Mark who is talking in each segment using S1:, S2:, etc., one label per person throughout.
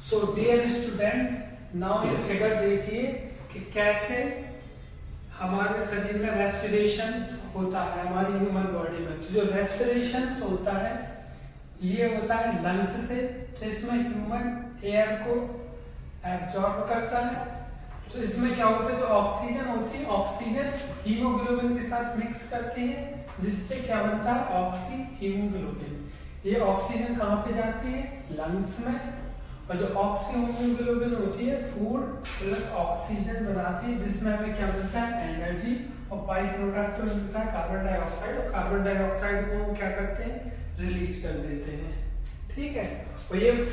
S1: So dear student, now ये figure देखिए कि कैसे हमारे शरीर में रेस्पिरेशन होता है। हमारी ह्यूमन बॉडी में तो जो रेस्पिरेशन होता है ये होता है लंग्स से। तो इसमें ह्यूमन एयर को एब्जॉर्ब करता है। तो इसमें क्या होता है, जो ऑक्सीजन होती है, ऑक्सीजन हीमोग्लोबिन के साथ मिक्स करती है, जिससे क्या बनता है, ऑक्सी हीमोग्लोबिन। ये ऑक्सीजन कहाँ पे जाती है, लंग्स में। और जो ऑक्सी हीमोग्लोबिन होती है फूड प्लस ऑक्सीजन बनाती है, जिसमें हमें क्या मिलता है, एनर्जी। और बाई प्रोडक्ट में मिलता है कार्बन डाइऑक्साइड। और कार्बन डाइऑक्साइड को हम क्या करते हैं, रिलीज कर देते हैं। ठीक है। और ये जो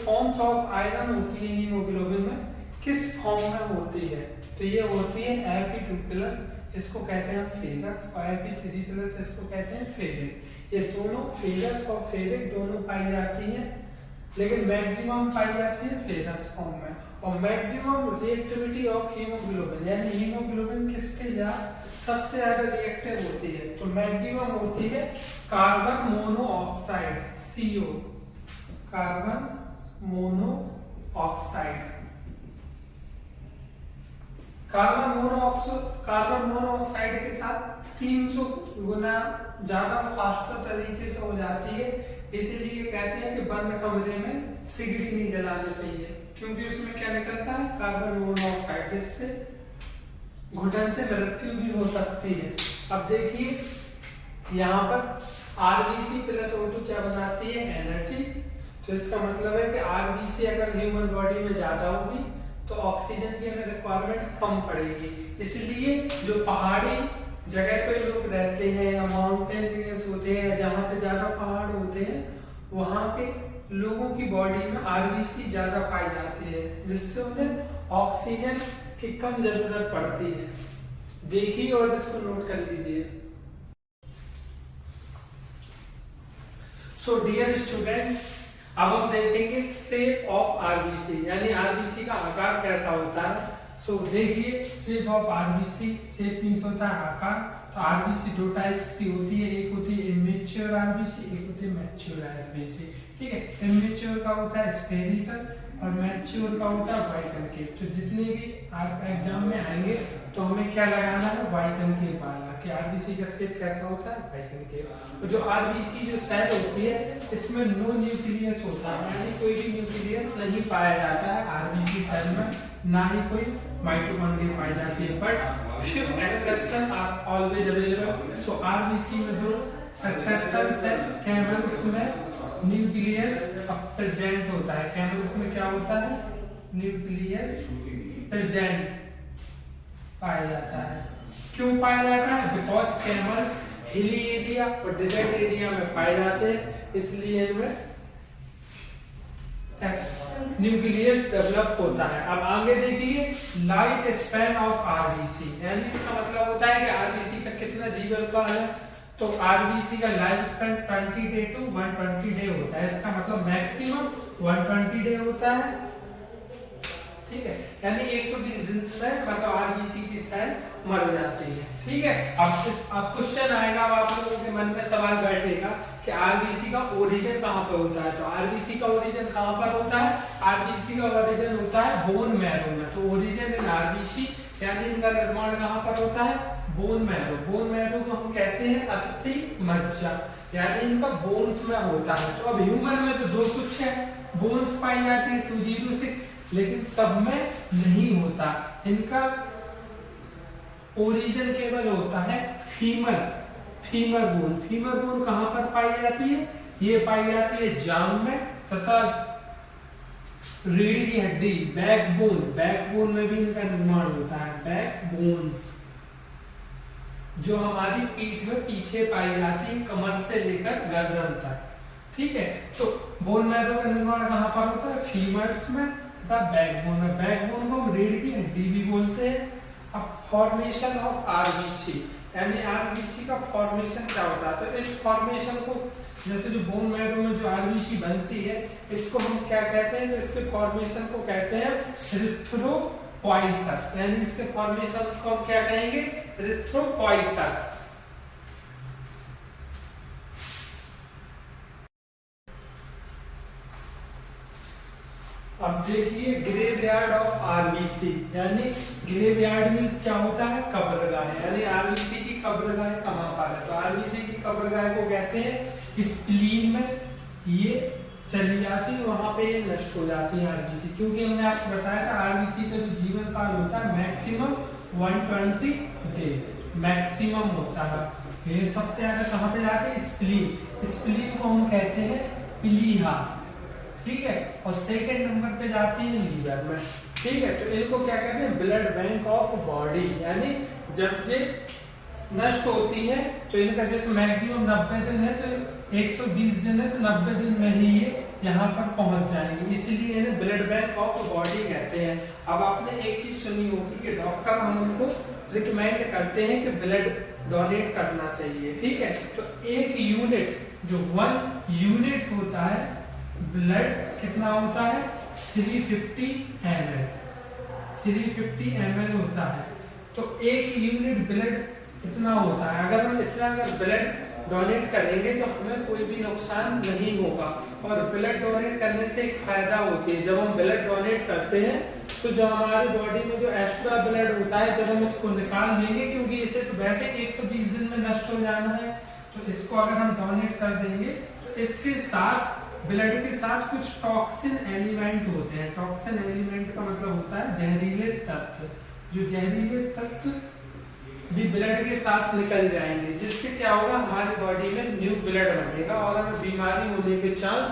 S1: फॉर्म्स ऑफ आयरन होती है हीमोग्लोबिन में, किस फॉर्म में होती है, तो ये होती है Fe2+, इसको कहते हैं फेरस, और Fe3+, इसको कहते हैं फेरिक। ये दोनों फेरस और फेरिक दोनों पाई जाती है, लेकिन मैक्सिमम पाई जाती है फेरस फॉर्म में। और मैक्सिमम रिएक्टिविटी ऑफ हीमोग्लोबिन, यानी हीमोग्लोबिन किसके सबसे ज्यादा रिएक्टिव होती है, तो मैक्सिमम होती है carbon monoxide, CO, carbon monoxide. Carbon monoxide के साथ 300 गुना ज्यादा फास्टर तरीके से हो जाती है। इसीलिए कहते हैं कि बंद कमरे में सिगड़ी नहीं जलाना चाहिए, क्योंकि उसमें क्या निकलता है, कार्बन मोनोऑक्साइड, जिससे घुटन से मृत्यु भी हो सकती है। अब देखिए यहाँ पर RBC प्लस O2 क्या बनाती है, एनर्जी। तो इसका मतलब है कि RBC अगर ह्यूमन बॉडी में ज्यादा होगी तो ऑक्सीजन की हमें रिक्वायरमेंट कम पड़ेगी। इसलिए जो पहाड़ी जगह पे लोग रहते हैं या माउंटेन एरियाज होते हैं, जहाँ पे ज्यादा पहाड़ होते हैं, वहाँ पे लोगों की बॉडी में RBC ज्यादा पाई जाती है, जिससे उन्हें ऑक्सीजन की कम जरूरत पड़ती है। देखिए और इसको नोट कर लीजिए। सो डियर स्टूडेंट, अब हम देखेंगे शेप ऑफ RBC, यानी RBC का आकार कैसा होता है। सो देखिए shape of RBC, shape means होता है आकार। तो RBC दो टाइप्स की होती है, एक होती है इमेच्योर RBC, एक होती है मैच्योर RBC। ठीक है। इमेच्योर का होता है स्फेरिकल और मैच्योर का होता है बाइकनकेव। तो जितने भी आप एग्जाम में आएंगे तो हमें क्या लगाना है, बाइकनकेव वाला, कि RBC का शेप कैसा होता है, बाइकनकेव। तो जो RBC जो सेल होती है, इसमें नो न्यूक्लियस होता है, यानी कोई भी न्यूक्लियस नहीं पाया जाता है RBC सेल में, ना ही कोई माइटोकॉन्ड्रिया पाई जाती है। But few exception are always available. So RBC में जो एक्सेप्शंस है, कैमल्स में न्यूक्लियस प्रेजेंट होता है। कैमल्स में क्या होता है, न्यूक्लियस प्रेजेंट पाया जाता है। क्यों पाया जाता है, बिकॉज कैमल्स हिली एरिया और डेजर्ट एरिया में पाए जाते हैं, इसलिए इनमें न्यूक्लियस डेवलप होता है। अब आगे देखिए लाइफ स्पैन ऑफ RBC, यानी इसका मतलब होता है कि RBC का कितना जीवन काल है। तो RBC का life span 20 day to 120 day होता है। इसका मतलब मैक्सिमम 120 डे होता है। ठीक है, यानी 120 दिन में मतलब RBC की सेल मर जाती है। ठीक है। अब क्वेश्चन आएगा, अब आप लोगों के मन में सवाल बैठेगा कि RBC का ओरिजिन कहाँ पर होता है। तो RBC का ओरिजिन कहाँ पर होता है, RBC का ओरिजिन होता है बोन मैरो में। तो ओरिजिन इन RBC, यानी इनका निर्माण कहाँ पर होता है, बोन मैरो। बोन मैरो को हम कहते हैं अस्थि मज्जा, यानी इनका बोन्स में होता है। तो अब ह्यूमन में तो दो कुछ है, बोन्स पाई जाती है 206, लेकिन सब में नहीं होता। इनका ओरिजिन केवल होता है फीमर बोन। फीमर बोन कहां पर पाई जाती है, ये पाई जाती है जांग में, तथा रीढ़ की हड्डी बैकबोन में भी इनका निर्माण होता है। बैकबोन्स जो हमारी पीठ में पीछे पाई जाती है, कमर से लेकर गर्दन तक। ठीक है। तो बोन मैरो का निर्माण कहां पर होता है, फीमर्स में तथा बैकबोन में। बैकबोन को हम रीढ़ की हड्डी भी बोलते हैं। अब फॉर्मेशन ऑफ RBC, यानी RBC का फॉर्मेशन क्या होता है, तो इस फॉर्मेशन को, जैसे जो बोन मैरो में जो RBC बनती है, इसको हम क्या कहते हैं, तो इसके फॉर्मेशन को कहते हैं इरिथ्रोपोइसिस, यानी इसके फॉर्मेशन को हम क्या कहेंगे, इरिथ्रोपोइसिस। अब देखिए ग्रेवयार्ड ऑफ आरबीसी, यानी ग्रेवयार्ड मीन्स क्या होता है, कब्रगाह, यानी आरबीसी की कब्रगाह कहाँ पर है, तो आरबीसी की कब्रगाह को कहते हैं स्प्लीन में ये चली जाती है, वहां पे ये नष्ट हो जाती है आरबीसी, क्योंकि हमने आपको बताया था आरबीसी का जो जीवन काल होता है मैक्सिमम 120 डे मैक्सिमम होता है। ये सबसे ज्यादा कहाँ पे जाते हैं, स्प्लीन, स्प्लीन को हम कहते हैं प्लीहा, ठीक है, और सेकंड नंबर पे जाती है लीवर में, ठीक है। तो इनको क्या कहते हैं, ब्लड बैंक ऑफ बॉडी, यानी जब ये नष्ट होती है तो इनका जैसे मैक्सिमम 90 दिन है तो 120 दिन है तो 90 दिन में ही ये यहाँ पर पहुंच जाएंगे, इसीलिए इन्हें ब्लड बैंक ऑफ बॉडी कहते हैं। अब आपने एक चीज सुनी होगी कि डॉक्टर हम उनको रिकमेंड करते हैं कि ब्लड डोनेट करना चाहिए, ठीक है। तो एक यूनिट, जो 1 यूनिट होता है ब्लड, कितना होता है 350 ml, 350 ml होता है। तो एक यूनिट ब्लड इतना होता है, अगर हम इतना ब्लड डोनेट करेंगे तो हमें कोई भी नुकसान नहीं होगा। और ब्लड डोनेट करने से एक फायदा होती है, जब हम ब्लड डोनेट करते हैं तो जो हमारी बॉडी में जो एक्स्ट्रा ब्लड होता है जब हम इसको निकाल देंगे, क्योंकि इसे तो वैसे 120 दिन में नष्ट हो जाना है, तो इसको अगर हम डोनेट कर देंगे तो इसके साथ ब्लड के साथ कुछ टॉक्सिन एलिमेंट होते हैं। टॉक्सिन एलिमेंट का मतलब होता है जहरीले तत्व, जो जहरीले तत्व भी ब्लड के साथ निकल जाएंगे, जिससे क्या होगा, हमारी बॉडी में न्यू ब्लड बनेगा और हमें बीमारी होने के चांस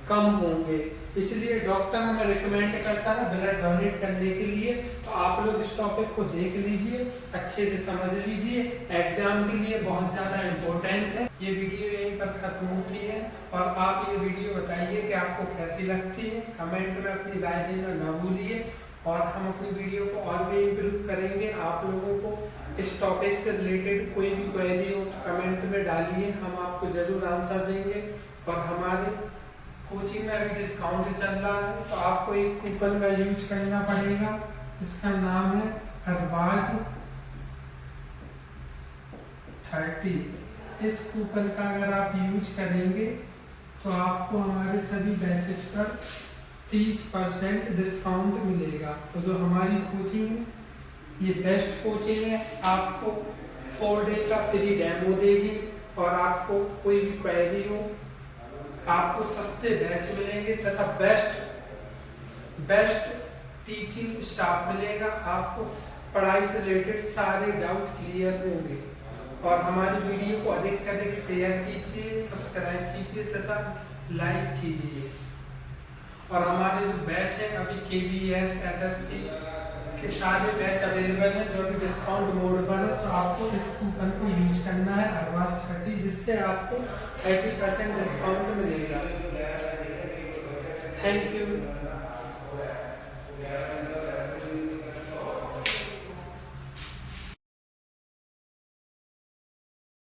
S1: कम होंगे। इसलिए डॉक्टर हमें रिकमेंड करता है ब्लड डोनेट करने के लिए। तो आप लोग इस टॉपिक को देख लीजिए, अच्छे से समझ लीजिए, एग्जाम के लिए बहुत ज़्यादा इम्पोर्टेंट है। ये वीडियो यहीं पर खत्म होती है और आप ये वीडियो बताइए कि आपको कैसी लगती है, कमेंट में अपनी राय देना ना भूलिए और हम अपनी वीडियो को और भी इम्प्रूव करेंगे। आप लोगों को इस टॉपिक से रिलेटेड कोई भी क्वेरी हो तो कमेंट में डालिए, हम आपको ज़रूर आंसर देंगे। और हमारे कोचिंग में अभी डिस्काउंट चल रहा है, तो आपको एक कूपन का यूज करना पड़ेगा, इसका नाम है अरबाज 30। इस कूपन का अगर आप यूज करेंगे तो आपको हमारे सभी बैचेस पर 30% डिस्काउंट मिलेगा। तो जो हमारी कोचिंग है ये बेस्ट कोचिंग है, आपको 4 डे का फ्री डेमो देगी और आपको कोई भी क्वेरी हो, आपको सस्ते बैच मिलेंगे तथा बेस्ट टीचिंग स्टाफ मिलेगा, आपको पढ़ाई से रिलेटेड सारे डाउट क्लियर होंगे। और हमारी वीडियो को अधिक से अधिक शेयर कीजिए, सब्सक्राइब कीजिए तथा लाइक कीजिए। और हमारे जो बैच है अभी KBS SSC के सारे बैच अवेलेबल हैं जो अभी डिस्काउंट मोड पर है, तो आपको इस कूपन को यूज करना है अरबाज 30, जिससे आपको 30% डिस्काउंट मिलेगा। Thank you.